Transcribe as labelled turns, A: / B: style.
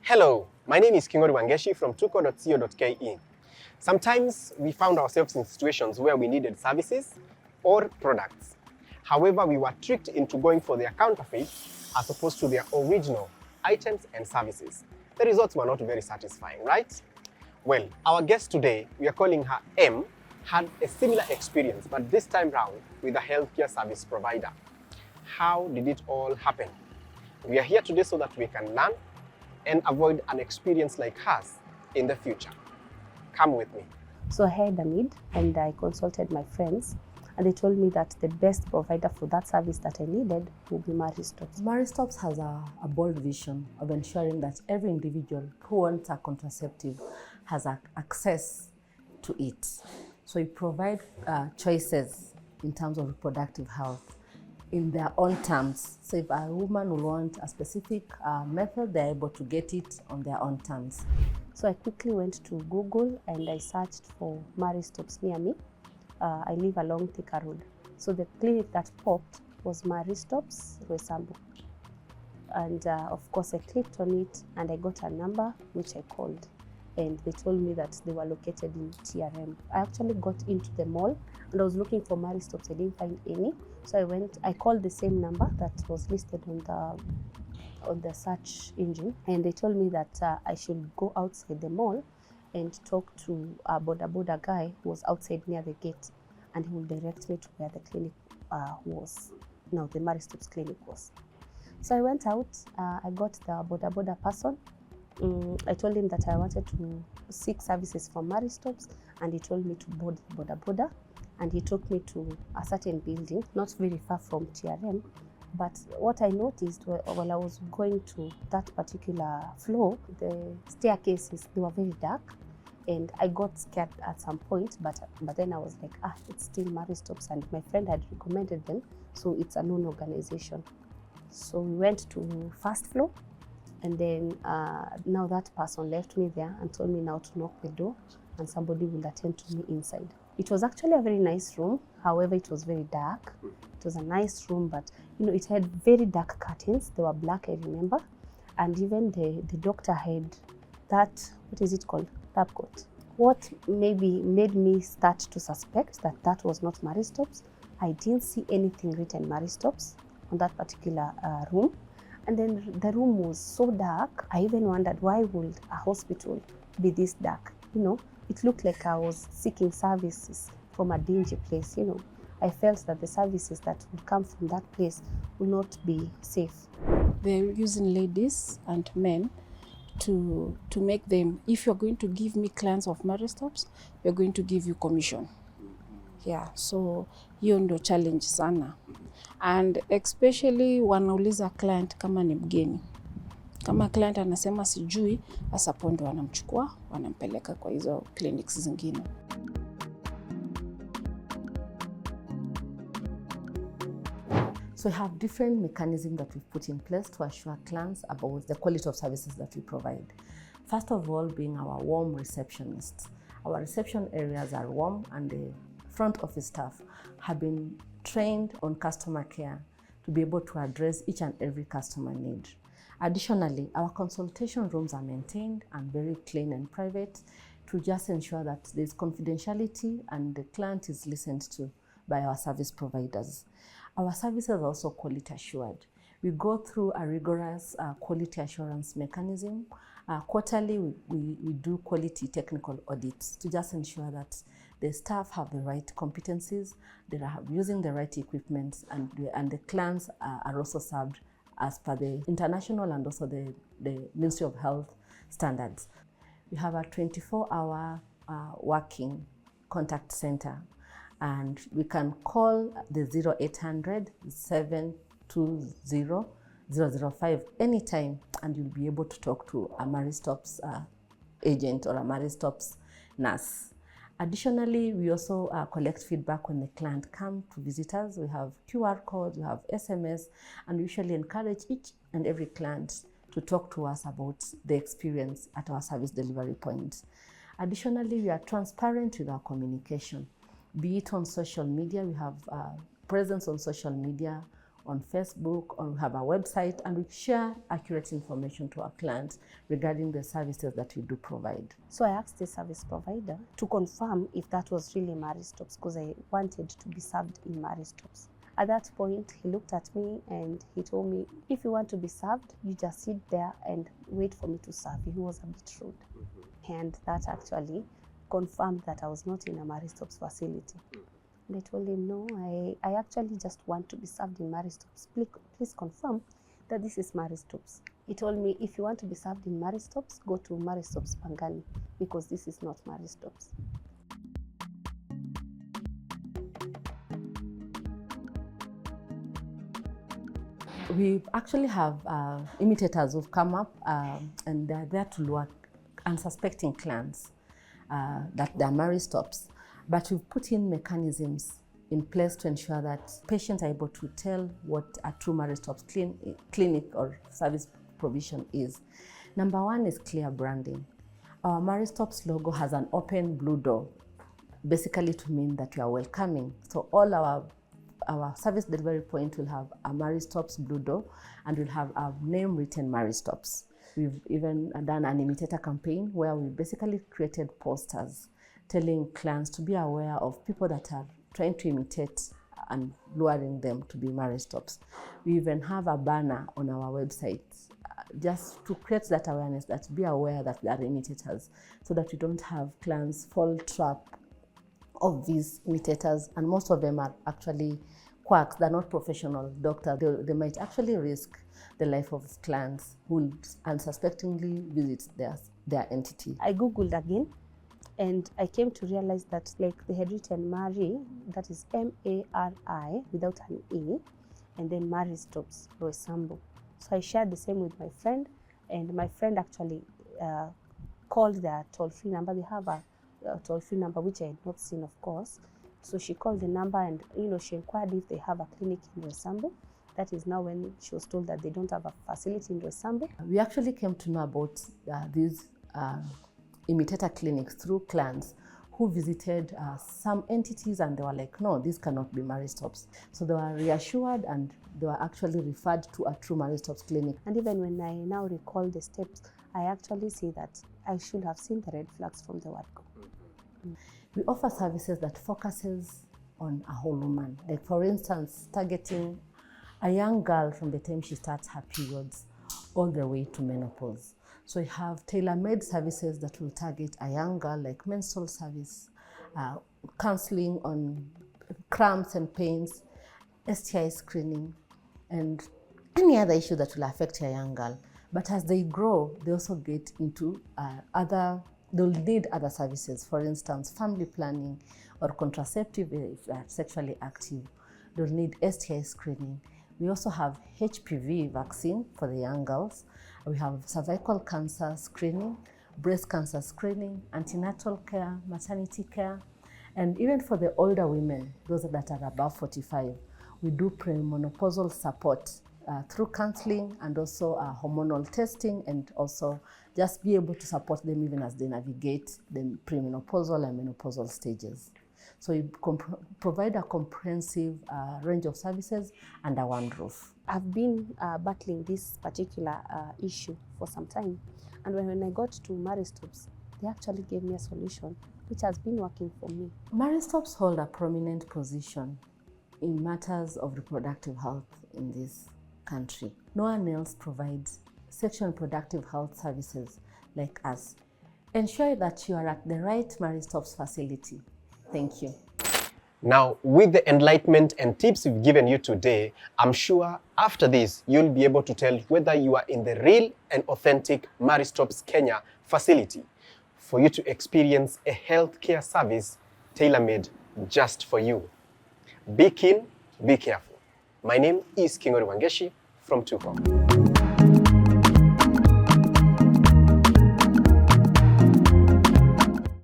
A: Hello, my name is Kingori Wangeshi from tuko.co.ke. Sometimes we found ourselves in situations where we needed services or products. However, we were tricked into going for their counterfeit as opposed to their original items and services. The results were not very satisfying, right? Well, our guest today, we are calling her M, had a similar experience, but this time round with a healthcare service provider. How did it all happen? We are here today so that we can learn and avoid an experience like hers in the future. Come with me.
B: So I had a need and I consulted my friends and they told me that the best provider for that service that I needed would be Maristops.
C: Maristops has a bold vision of ensuring that every individual who wants a contraceptive has access to it. So you provide choices in terms of reproductive health in their own terms. So if a woman will want a specific method, they're able to get it on their own terms.
B: So I quickly went to Google and I searched for Maristops near me. I live along Thika Road. So the clinic that popped was Maristops Roysambu. And of course I clicked on it and I got a number which I called. And they told me that they were located in TRM. I actually got into the mall and I was looking for Maristops. I didn't find any. So I called the same number that was listed on the search engine. And they told me that I should go outside the mall and talk to a boda guy who was outside near the gate. And he will direct me to where the clinic was. No, the Maristops clinic was. So I went out, I got the boda person. I told him that I wanted to seek services from Maristops and he told me to board boda and he took me to a certain building, not very far from TRM. But what I noticed while I was going to that particular floor, the staircases, they were very dark and I got scared at some point, but then I was like, it's still Maristops and my friend had recommended them, so it's a known organization. So we went to first floor. And then now that person left me there and told me now to knock the door and somebody will attend to me inside. It was actually a very nice room. However, it was very dark. It was a nice room, but it had very dark curtains. They were black, I remember. And even the doctor had that, what is it called? Lab coat. What maybe made me start to suspect that was not Maristops. I didn't see anything written Maristops on that particular room. And then the room was so dark, I even wondered why would a hospital be this dark? It looked like I was seeking services from a dingy place, I felt that the services that would come from that place would not be safe.
D: They're using ladies and men to make them, if you're going to give me clients of Maristops, we're going to give you commission. Yeah, so hiyo ndo challenge sana. And especially wanauliza client kama ni mgeni. Kama client anasema sijui, hasa pondo wanamchukua, wanampeleka kwa hizo clinics zingine.
C: So we have different mechanisms that we've put in place to assure clients about the quality of services that we provide. First of all, being our warm receptionists. Our reception areas are warm and the front office staff have been trained on customer care to be able to address each and every customer need. Additionally, our consultation rooms are maintained and very clean and private to just ensure that there's confidentiality and the client is listened to by our service providers. Our services are also quality assured. We go through a rigorous quality assurance mechanism. Quarterly, we do quality technical audits to just ensure that the staff have the right competencies, they are using the right equipment, and the clients are also served as per the international and also the Ministry of Health standards. We have a 24-hour working contact center, and we can call the 0800 720 005 anytime, and you'll be able to talk to a Maristops agent or a Maristops nurse. Additionally, we also collect feedback when the client comes to visit us. We have QR codes, we have SMS, and we usually encourage each and every client to talk to us about the experience at our service delivery point. Additionally, we are transparent with our communication, be it on social media. We have presence on social media on Facebook, or we have a website, and we share accurate information to our clients regarding the services that we do provide.
B: So I asked the service provider to confirm if that was really Maristops, because I wanted to be served in Maristops. At that point, he looked at me and he told me, if you want to be served, you just sit there and wait for me to serve you. He was a bit rude. And that actually confirmed that I was not in a Maristops facility. And I told him, no, I actually just want to be served in Maristops. Please confirm that this is Maristops. He told me, if you want to be served in Maristops, go to Maristops Pangani, because this is not Maristops.
C: We actually have imitators who've come up and they're there to lure unsuspecting clients that they're Maristops. But we've put in mechanisms in place to ensure that patients are able to tell what a true Maristops clinic or service provision is. Number one is clear branding. Our Maristops logo has an open blue door, basically to mean that we are welcoming. So all our service delivery point will have a Maristops blue door, and we'll have our name written Maristops. We've even done an imitator campaign where we basically created posters telling clients to be aware of people that are trying to imitate and luring them to be Maristops. We even have a banner on our website just to create that awareness, that be aware that they are imitators, so that you don't have clients fall trap of these imitators. And most of them are actually quacks. They're not professional doctors. They might actually risk the life of clients who unsuspectingly visit their entity.
B: I Googled again, and I came to realize that, like, they had written Mari, that is M-A-R-I without an E, and then Maristops Roysambu. So I shared the same with my friend, and my friend actually called their toll-free number. They have a toll-free number, which I had not seen, of course. So she called the number and, she inquired if they have a clinic in Roysambu. That is now when she was told that they don't have a facility in Roysambu.
C: We actually came to know about these imitator clinics through clients who visited some entities, and they were like, no, this cannot be Maristops. So they were reassured, and they were actually referred to a true Maristops clinic.
B: And even when I now recall the steps, I actually see that I should have seen the red flags from the word go.
C: We offer services that focuses on a whole woman. Like, for instance, targeting a young girl from the time she starts her periods all the way to menopause. So we have tailor-made services that will target a young girl, like menstrual service, counseling on cramps and pains, STI screening, and any other issue that will affect a young girl. But as they grow, they also get into they'll need other services. For instance, family planning or contraceptive if they are sexually active. They'll need STI screening. We also have HPV vaccine for the young girls. We have cervical cancer screening, breast cancer screening, antenatal care, maternity care, and even for the older women, those that are above 45, we do premenopausal support through counseling and also hormonal testing, and also just be able to support them even as they navigate the premenopausal and menopausal stages. So we provide a comprehensive range of services under one roof.
B: I've been battling this particular issue for some time, and when I got to Maristops, they actually gave me a solution which has been working for me.
C: Maristops hold a prominent position in matters of reproductive health in this country. No one else provides sexual and reproductive health services like us. Ensure that you are at the right Maristops facility. Thank you.
A: Now, with the enlightenment and tips we've given you today, I'm sure after this, you'll be able to tell whether you are in the real and authentic Maristops Kenya facility for you to experience a healthcare service tailor-made just for you. Be keen, be careful. My name is Kingori Wangeshi from Tuko.